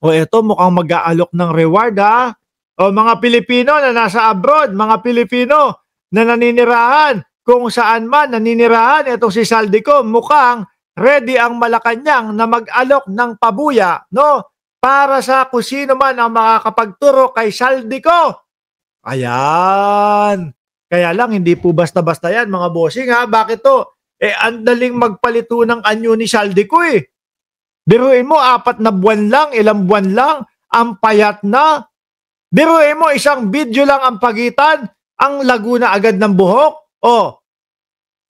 O eto, mukhang mag-aalok ng reward ha. O mga Pilipino na nasa abroad, mga Pilipino na naninirahan, kung saan man naninirahan itong si Saldico, mukhang ready ang Malacanang na mag-alok ng pabuya, no? Para sa kung sino man ang makakapagturo kay Saldico. Ayan. Kaya lang, hindi po basta-basta yan, mga bossing ha. Bakit to? Ang daling magpalito ng anyo ni Saldico eh. Biruin mo, 4 na buwan lang, ilang buwan lang, ang payat na. Biruin mo, isang video lang ang pagitan, ang lago na agad ng buhok. O,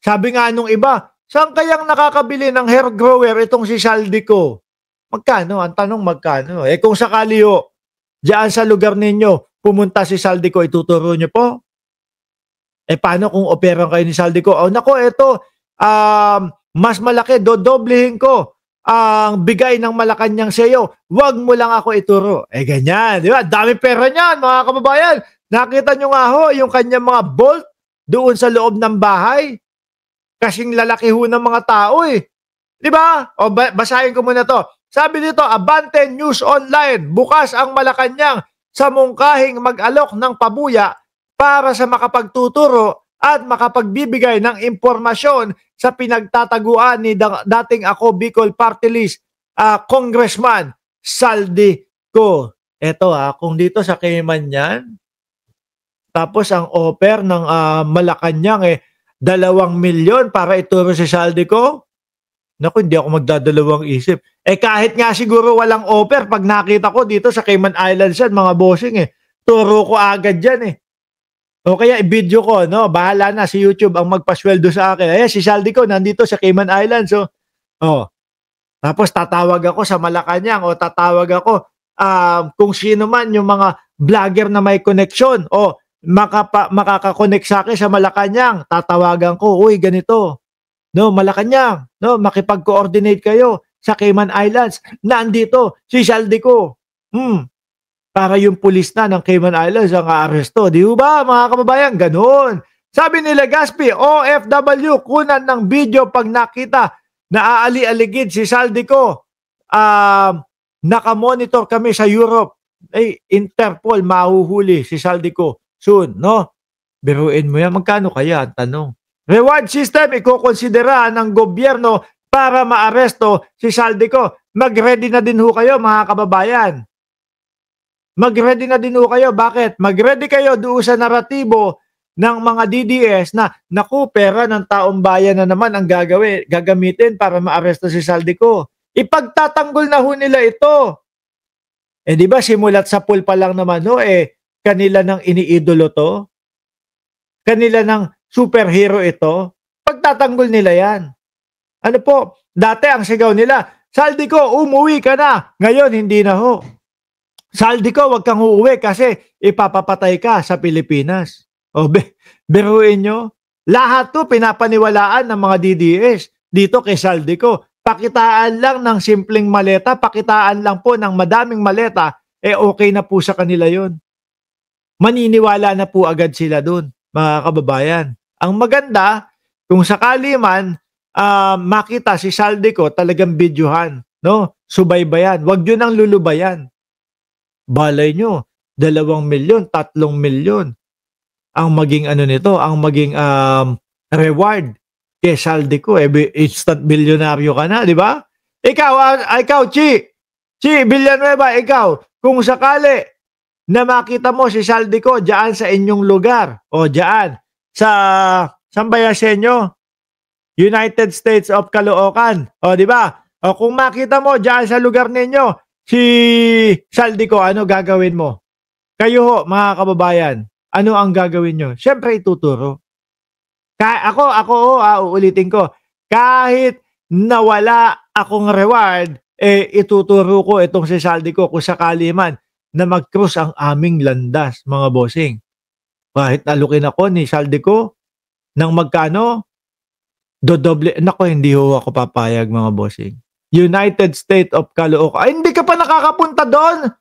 sabi nga nung iba, saan kayang nakakabili ng hair grower itong si Saldico? Magkano? Ang tanong magkano? Kung sakali ho, diyan sa lugar ninyo, pumunta si Saldico, ituturo nyo po? Paano kung operang kayo ni Saldico? O, nako, eto, mas malaki, dodoblehin ko ang bigay ng Malacanang sa iyo. Huwag mo lang ako ituro. Ganyan, di ba? Dami pera niyan, mga kababayan. Nakita nyo nga ho, yung kanyang mga bolt doon sa loob ng bahay. Kasing lalaki ho ng mga tao eh. Di ba? O, basahin ko muna to. Sabi dito, Abante News Online, bukas ang Malacanang sa mungkahing mag-alok ng pabuya para sa makapagtuturo at makapagbibigay ng impormasyon sa pinagtataguan ni dating ako Bicol Party List Congressman Saldico. Eto kung dito sa Cayman yan, tapos ang offer ng Malacanang 2 milyon para ituro si Saldico. Naku, hindi ako magdadalawang isip. Kahit nga siguro walang offer, pag nakita ko dito sa Cayman Islands yan, mga bossing turo ko agad yan O kaya i-video ko, no? Bahala na si YouTube ang magpasweldo sa akin. Si Saldico nandito sa Cayman Islands. Tapos tatawag ako sa Malacanang o tatawag ako kung sino man yung mga vlogger na may connection o makaka-connect sa akin sa Malacanang. Tatawagan ko, uy, ganito. No, Malacanang, no, makipag-coordinate kayo sa Cayman Islands. Nandito si Saldico. Para yung pulis na ng Cayman Islands ang aaresto. Di ba, mga kababayan? Ganun. Sabi nila Gaspi, OFW, kunan ng video pag nakita na aali-aligid si Saldico. Nakamonitor kami sa Europe. Interpol, mahuhuli si Saldico soon, no? Biruin mo yan. Magkano kaya? Ang tanong. Reward system, ikokonsidera ng gobyerno para maaresto si Saldico. Mag-ready na din ho kayo, mga kababayan. Mag-ready na din ho kayo. Bakit? Mag-ready kayo doon sa naratibo ng mga DDS na naku, pera ng taong bayan na naman ang gagamitin para maaresto si Saldico. Ipagtatanggol na ho nila ito. Di ba simulat sa pool pa lang naman kanila nang iniidolo to? Kanila nang superhero ito? Pagtatanggol nila yan. Ano po? Dati ang sigaw nila, Saldico, umuwi ka na. Ngayon, hindi na ho. Saldico, wag kang uuwi kasi ipapapatay ka sa Pilipinas. Biruin nyo. Lahat to pinapaniwalaan ng mga DDS dito kay Saldico. Pakitaan lang ng simpleng maleta, pakitaan lang po ng madaming maleta, okay na po sa kanila yon. Maniniwala na po agad sila dun, mga kababayan. Ang maganda, kung sakali man makita si Saldico, talagang videohan, no? Subaybayan. Wag yun ang lulubayan. Balay nyo, 2 milyon, 3 milyon. Ang maging nito, ang maging reward kay Saldico. Instant bilyonaryo ka na, di ba? Ikaw, Chi, Villanueva, ikaw, kung sakali na makita mo si Saldico diyan sa inyong lugar, o diyan, saan ba yan sa inyo? United States of Caloocan, o di ba? O kung makita mo diyan sa lugar ninyo, si Saldico, ano gagawin mo? Kayo ho, mga kababayan, ano ang gagawin nyo? Siyempre, ituturo. Ako, uulitin ko. Kahit nawala akong reward, ituturo ko itong si Saldico kung sakali man na mag-cross ang aming landas, mga bossing. Kahit nalukin ako ni Saldico ng magkano, dodoble. Nako, hindi ho ako papayag, mga bossing. United States of Caloocan. Ay, hindi ka pa nakakapunta doon?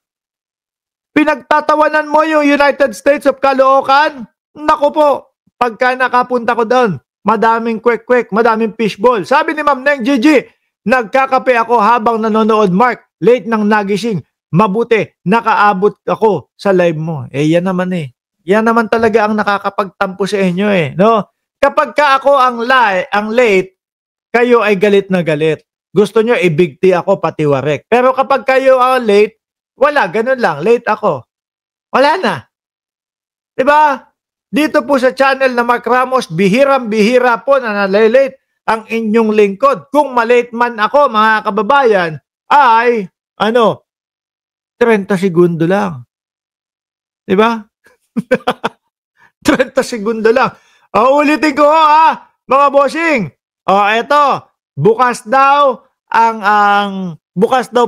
Pinagtatawanan mo yung United States of Caloocan? Nako po, pagka nakapunta ko doon, madaming kwek-kwek, madaming fishball. Sabi ni Ma'am Neng Gigi, nagkakape ako habang nanonood, Mark, late nang nagising. mabuti nakaabot ako sa live mo. Eh, yan naman eh. Yan naman talaga ang nakakapagtampo sa inyo eh, no? Kapag ka ako ang late, kayo ay galit na galit. Gusto nyo ibigti ako pati warek. Pero kapag kayo ang late, wala, ganun lang, late ako. Wala na. 'Di ba? Dito po sa channel na Mark Ramos, bihirang-bihira po na nalilate ang inyong lingkod. Kung malate man ako, mga kababayan, ay, 30 segundo lang. 'Di ba? 30 segundo lang. Ulitin ko mga bossing. Eto, bukas daw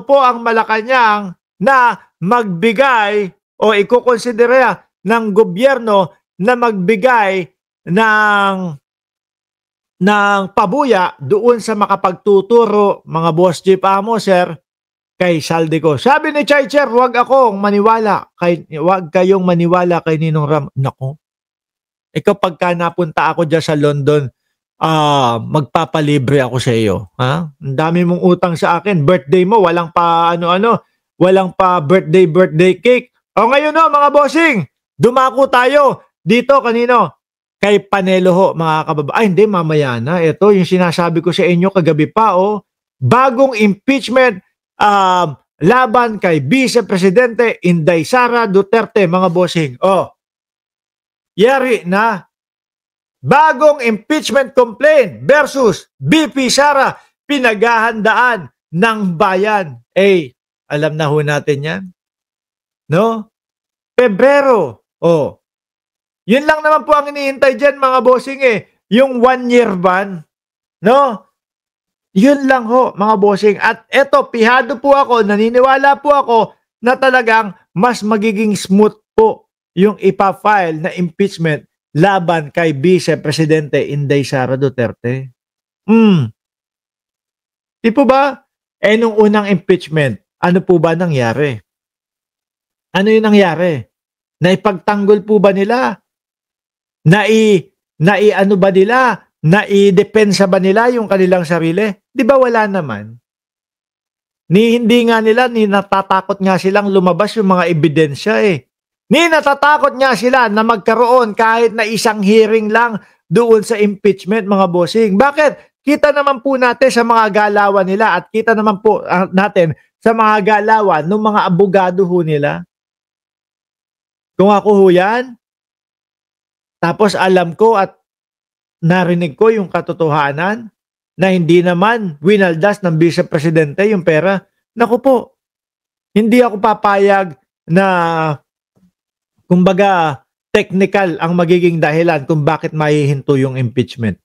po ang Malacanang na magbigay o ikokonsidera ng gobyerno na magbigay ng pabuya doon sa makapagtuturo, mga boss Jeep Amo, sir, kay Saldico. Sabi ni Chaicher, huwag kayong maniwala kay Ninong Ram. Nako. Ikaw pagka napunta ako dyan sa London, magpapalibre ako sa iyo. Ha? Ang dami mong utang sa akin. Birthday mo, walang pa walang pa birthday cake. Ngayon mga bossing, dumako tayo dito kanino? Kay Panelo ho, mga kababayan. Ay, hindi, mamaya na. Ito, yung sinasabi ko sa inyo kagabi pa, bagong impeachment laban kay Vice Presidente Inday Sara Duterte, mga bossing. Yari na. Bagong impeachment complaint versus BP Sara, pinaghahandaan ng bayan. Alam na ho natin yan. No? Pebrero. Yun lang naman po ang iniintay dyan, mga bossing Yung 1-year ban. No? Yun lang ho, mga bossing. At eto, pihado po ako, naniniwala po ako na talagang mas magiging smooth po yung ipafile na impeachment laban kay Vice Presidente Inday Sara Duterte. Di po ba? Nung unang impeachment, ano po ba nangyari? Ano yung nangyari? Naipagtanggol po ba nila? Ano ba nila? Naidepensa ba nila yung kanilang sarili? Di ba wala naman? Hindi nga nila, natatakot nga silang lumabas yung mga ebidensya natatakot nga sila na magkaroon kahit na isang hearing lang doon sa impeachment, mga bossing. Bakit? Kita naman po natin sa mga galawan nila at kita naman po natin sa mga galawan ng mga abogado ho nila. Kung ako ho yan, tapos alam ko at narinig ko yung katotohanan na hindi naman winaldas ng Vice Presidente yung pera, naku po, hindi ako papayag na kumbaga technical ang magiging dahilan kung bakit mahihinto yung impeachment.